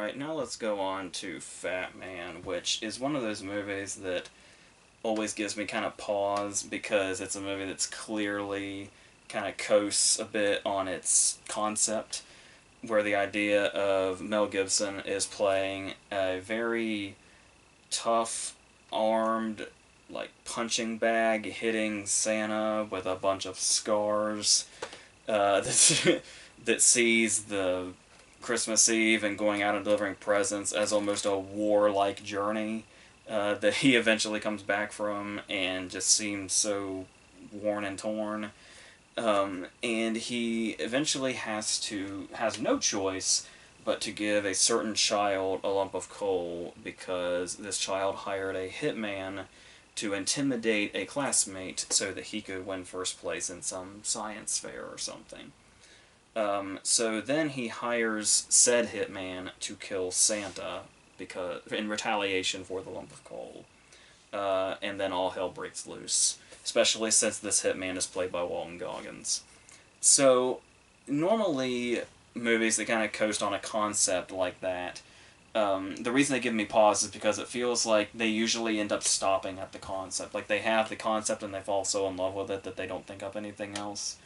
Alright, now let's go on to Fatman, which is one of those movies that always gives me kind of pause because it's a movie that's clearly kind of coasts a bit on its concept, where the idea of Mel Gibson is playing a very tough, armed, like punching bag hitting Santa with a bunch of scars that sees the Christmas Eve and going out and delivering presents as almost a warlike journey that he eventually comes back from and just seems so worn and torn. And he eventually has no choice but to give a certain child a lump of coal because this child hired a hitman to intimidate a classmate so that he could win first place in some science fair or something. So then he hires said hitman to kill Santa because in retaliation for the lump of coal. And then all hell breaks loose, especially since this hitman is played by Walton Goggins. So normally movies that kind of coast on a concept like that, the reason they give me pause is because it feels like they usually end up stopping at the concept. Like they have the concept and they fall so in love with it that they don't think up anything else.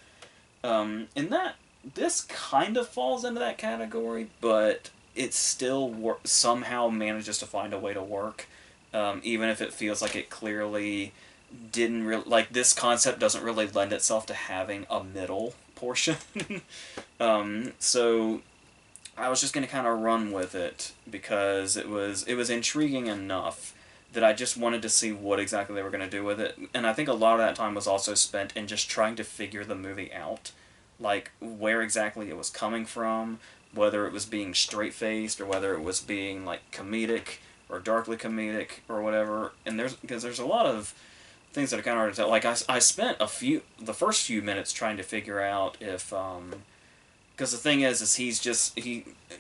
And that this kind of falls into that category, but it still somehow manages to find a way to work, even if it feels like it clearly didn't really like this concept doesn't really lend itself to having a middle portion. So I was just gonna kind of run with it because it was intriguing enough that I just wanted to see what exactly they were going to do with it. And I think a lot of that time was also spent in just trying to figure the movie out. Like, where exactly it was coming from, whether it was being straight-faced, or whether it was being, like, comedic, or darkly comedic, or whatever. And because there's a lot of things that are kind of hard to tell. Like, I spent the first few minutes trying to figure out if, because the thing is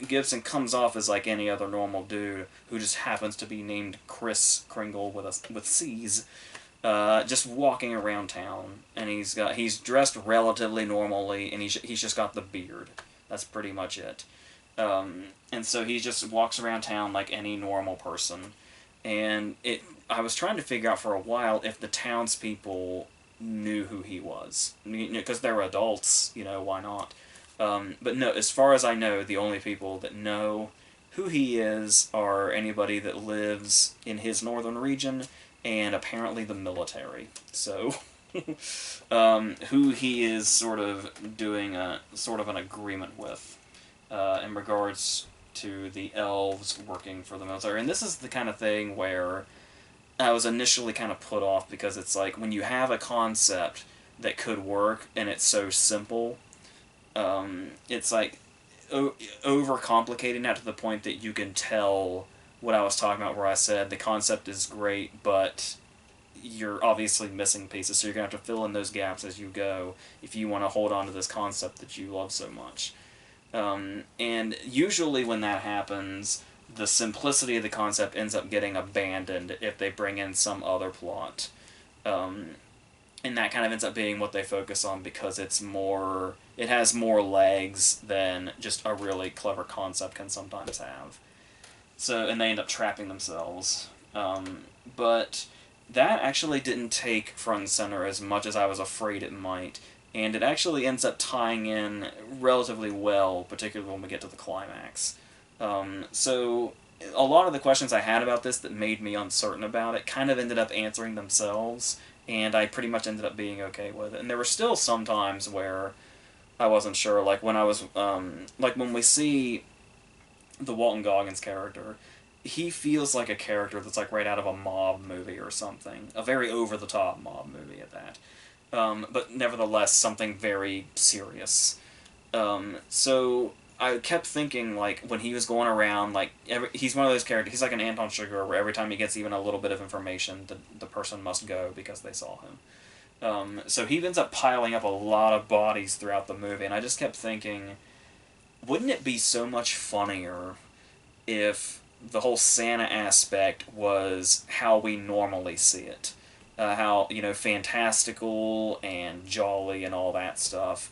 Gibson comes off as like any other normal dude who just happens to be named Chris Kringle with C's, just walking around town, and he's dressed relatively normally, and he's just got the beard. That's pretty much it. And so he just walks around town like any normal person, and I was trying to figure out for a while if the townspeople knew who he was, because they're adults, why not? But no, as far as I know, the only people that know who he is are anybody that lives in his northern region and apparently the military. So, who he is sort of doing a sort of an agreement with in regards to the elves working for the military. And this is the kind of thing where I was initially kind of put off because it's like when you have a concept that could work and it's so simple, it's like overcomplicating that to the point that you can tell what I was talking about where I said the concept is great, but you're obviously missing pieces, so you're going to have to fill in those gaps as you go if you want to hold on to this concept that you love so much. And usually when that happens, the simplicity of the concept ends up getting abandoned if they bring in some other plot. And that kind of ends up being what they focus on because it has more legs than just a really clever concept can sometimes have. So, and they end up trapping themselves. But that actually didn't take front and center as much as I was afraid it might, and it actually ends up tying in relatively well, particularly when we get to the climax. So, a lot of the questions I had about this that made me uncertain about it kind of ended up answering themselves, and I pretty much ended up being okay with it. And there were still some times where I wasn't sure, like when I was, like when we see the Walton Goggins character, he feels like a character that's like right out of a mob movie or something. A very over-the-top mob movie at that. But nevertheless, something very serious. So I kept thinking, like, when he was going around, like, he's one of those characters, he's like an Anton Chigurh, where every time he gets even a little bit of information, the person must go because they saw him. So he ends up piling up a lot of bodies throughout the movie, and I just kept thinking, wouldn't it be so much funnier if the whole Santa aspect was how we normally see it? How, fantastical and jolly and all that stuff,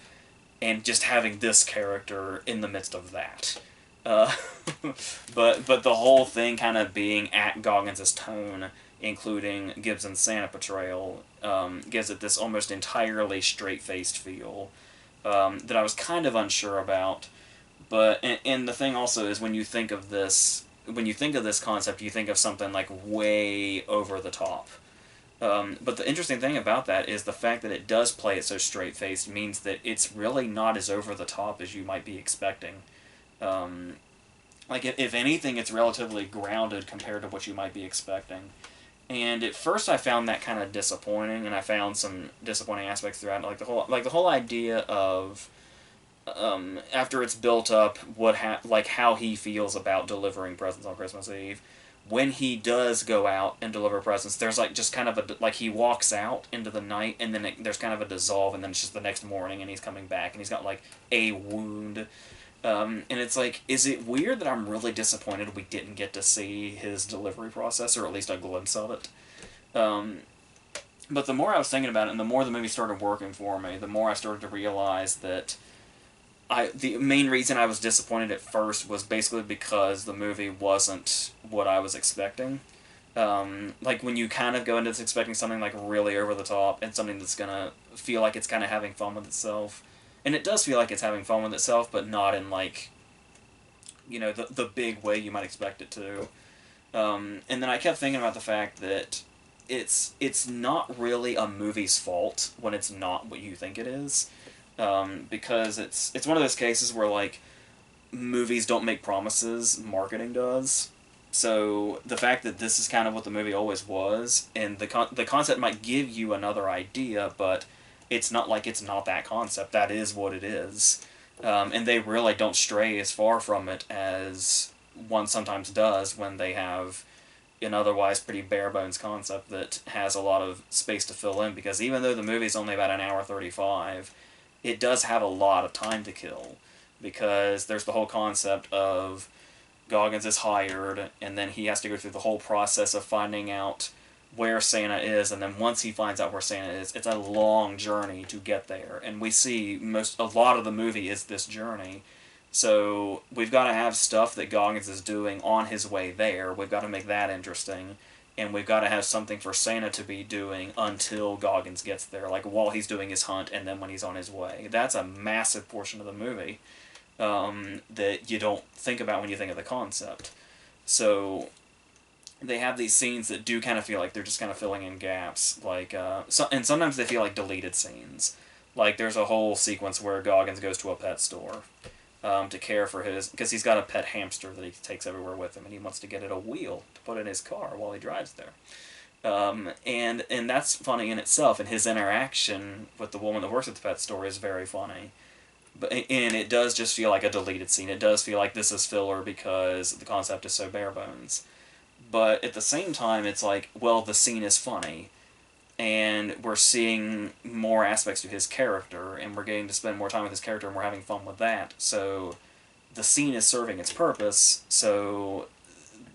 and just having this character in the midst of that. Uh, but the whole thing kind of being at Goggins' tone, including Gibson's Santa portrayal, gives it this almost entirely straight-faced feel that I was kind of unsure about. But and the thing also is when you think of this concept, you think of something like way over the top. But the interesting thing about that is the fact that it does play it so straight faced means that it's really not as over the top as you might be expecting. Um, like if anything, it's relatively grounded compared to what you might be expecting. And at first, I found that kind of disappointing, and I found some disappointing aspects throughout. Like the whole idea of after it's built up, like how he feels about delivering presents on Christmas Eve. When he does go out and deliver presents, there's like just kind of like he walks out into the night, and then there's kind of a dissolve, and then it's just the next morning, and he's coming back, and he's got like a wound. And it's like, is it weird that I'm really disappointed we didn't get to see his delivery process, or at least a glimpse of it? Um, but the more I was thinking about it, and the more the movie started working for me, the more I started to realize that the main reason I was disappointed at first was basically because the movie wasn't what I was expecting. Like when you kind of go into this expecting something like really over the top and something that's gonna feel like it's kind of having fun with itself, and it does feel like it's having fun with itself, but not in like the big way you might expect it to. And then I kept thinking about the fact that it's not really a movie's fault when it's not what you think it is, because it's one of those cases where like movies don't make promises, marketing does. So the fact that this is kind of what the movie always was, and the concept might give you another idea, but it's not like it's not that concept. That is what it is, and they really don't stray as far from it as one sometimes does when they have an otherwise pretty bare bones concept that has a lot of space to fill in. Because even though the movie's only about an hour 35, it does have a lot of time to kill, because there's the whole concept of Goggins is hired, and then he has to go through the whole process of finding out where Santa is, and then once he finds out where Santa is, it's a long journey to get there. And we see a lot of the movie is this journey. So we've got to have stuff that Goggins is doing on his way there. We've got to make that interesting. And we've got to have something for Santa to be doing until Goggins gets there, like while he's doing his hunt and then when he's on his way. That's a massive portion of the movie that you don't think about when you think of the concept. So they have these scenes that do kind of feel like they're just kind of filling in gaps, like and sometimes they feel like deleted scenes. Like there's a whole sequence where Goggins goes to a pet store to care for because he's got a pet hamster that he takes everywhere with him, and he wants to get it a wheel to put in his car while he drives there. And that's funny in itself, and his interaction with the woman that works at the pet store is very funny. And it does just feel like a deleted scene. It does feel like this is filler because the concept is so bare bones. But at the same time, it's like, well, the scene is funny, and we're seeing more aspects to his character, and we're getting to spend more time with his character, and we're having fun with that. So the scene is serving its purpose, so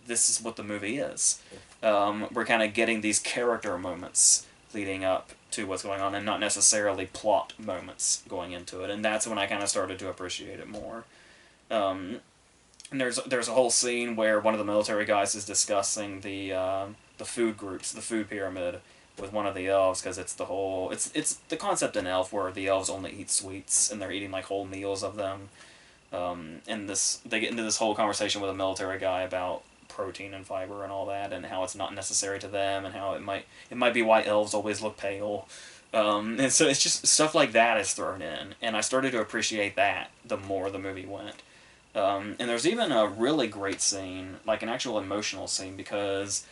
this is what the movie is. We're kind of getting these character moments leading up to what's going on, and not necessarily plot moments going into it. And that's when I kind of started to appreciate it more. And there's a whole scene where one of the military guys is discussing the food groups, the food pyramid, with one of the elves, because it's the concept in Elf where the elves only eat sweets and they're eating like whole meals of them. And they get into this whole conversation with a military guy about protein and fiber and all that, and how it's not necessary to them, and how it might be why elves always look pale. And so it's just stuff like that is thrown in, and I started to appreciate that the more the movie went. And there's even a really great scene, like an actual emotional scene, because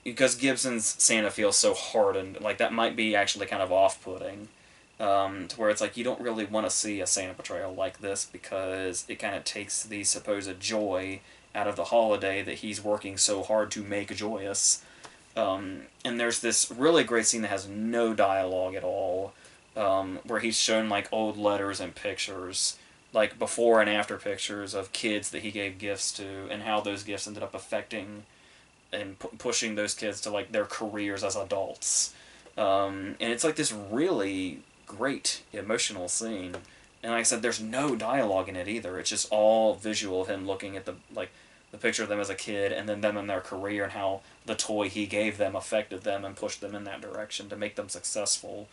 Gibson's Santa feels so hardened. Like that might be actually kind of off-putting, to where it's like you don't really want to see a Santa portrayal like this, because it kind of takes the supposed joy out of the holiday that he's working so hard to make joyous. And there's this really great scene that has no dialogue at all, where he's shown like old letters and pictures, like before and after pictures of kids that he gave gifts to, and how those gifts ended up affecting and pushing those kids to like their careers as adults. And it's like this really great emotional scene. And like I said, there's no dialogue in it either. It's just all visual of him looking at the picture of them as a kid, and then them in their career, and how the toy he gave them affected them and pushed them in that direction to make them successful.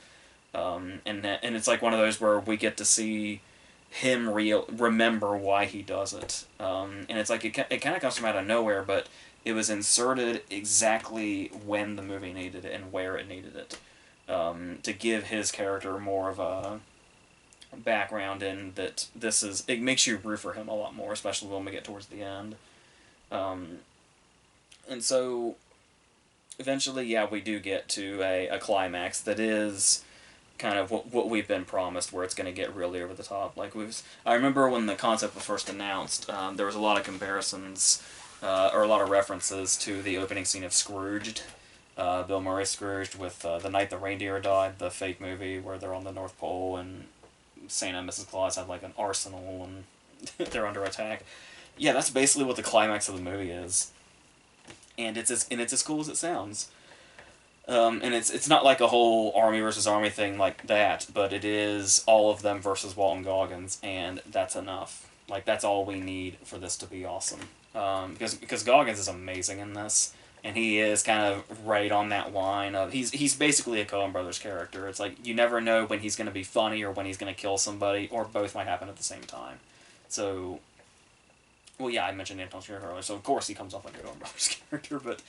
And it's like one of those where we get to see him remember why he does it. And it's like it kind of comes from out of nowhere, but it was inserted exactly when the movie needed it and where it needed it, to give his character more of a background in that. It makes you root for him a lot more, especially when we get towards the end. Um, and so eventually, yeah, we do get to a climax that is kind of what we've been promised, where it's going to get really over the top. I remember when the concept was first announced, there was a lot of comparisons, or a lot of references to the opening scene of Scrooged, Bill Murray's Scrooged, with The Night the Reindeer Died, the fake movie where they're on the North Pole and Santa and Mrs. Claus have like an arsenal and they're under attack. Yeah, that's basically what the climax of the movie is, and it's as cool as it sounds. And it's not like a whole army versus army thing like that, but it is all of them versus Walton Goggins, and that's enough. Like, that's all we need for this to be awesome. Because Goggins is amazing in this, and he is kind of right on that line of he's basically a Coen Brothers character. It's like you never know when he's going to be funny or when he's going to kill somebody, or both might happen at the same time. So, well, yeah, I mentioned Anton Chigurh earlier, so of course he comes off like a Coen Brothers character, but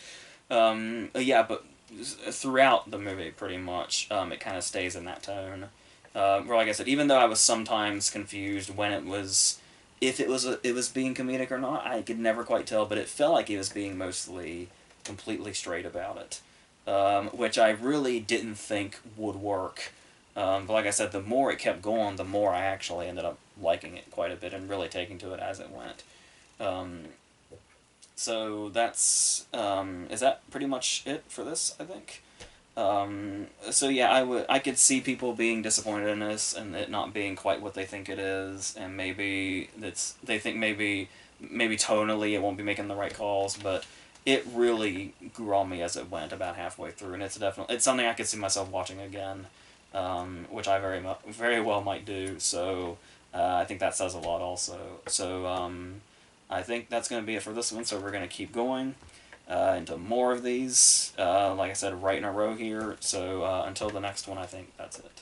yeah, but throughout the movie, pretty much, it kind of stays in that tone. Where, like I said, even though I was sometimes confused when it was, if it was being comedic or not, I could never quite tell. But it felt like it was being mostly completely straight about it, which I really didn't think would work. But like I said, the more it kept going, the more I actually ended up liking it quite a bit and really taking to it as it went. Um, so that's is that pretty much it for this, I think. So yeah, I could see people being disappointed in this and it not being quite what they think it is, and maybe they think maybe tonally it won't be making the right calls, but it really grew on me as it went about halfway through, and it's something I could see myself watching again, which I very well might do. So I think that says a lot also. So I think that's going to be it for this one, so we're going to keep going into more of these, like I said, right in a row here. So until the next one, I think that's it.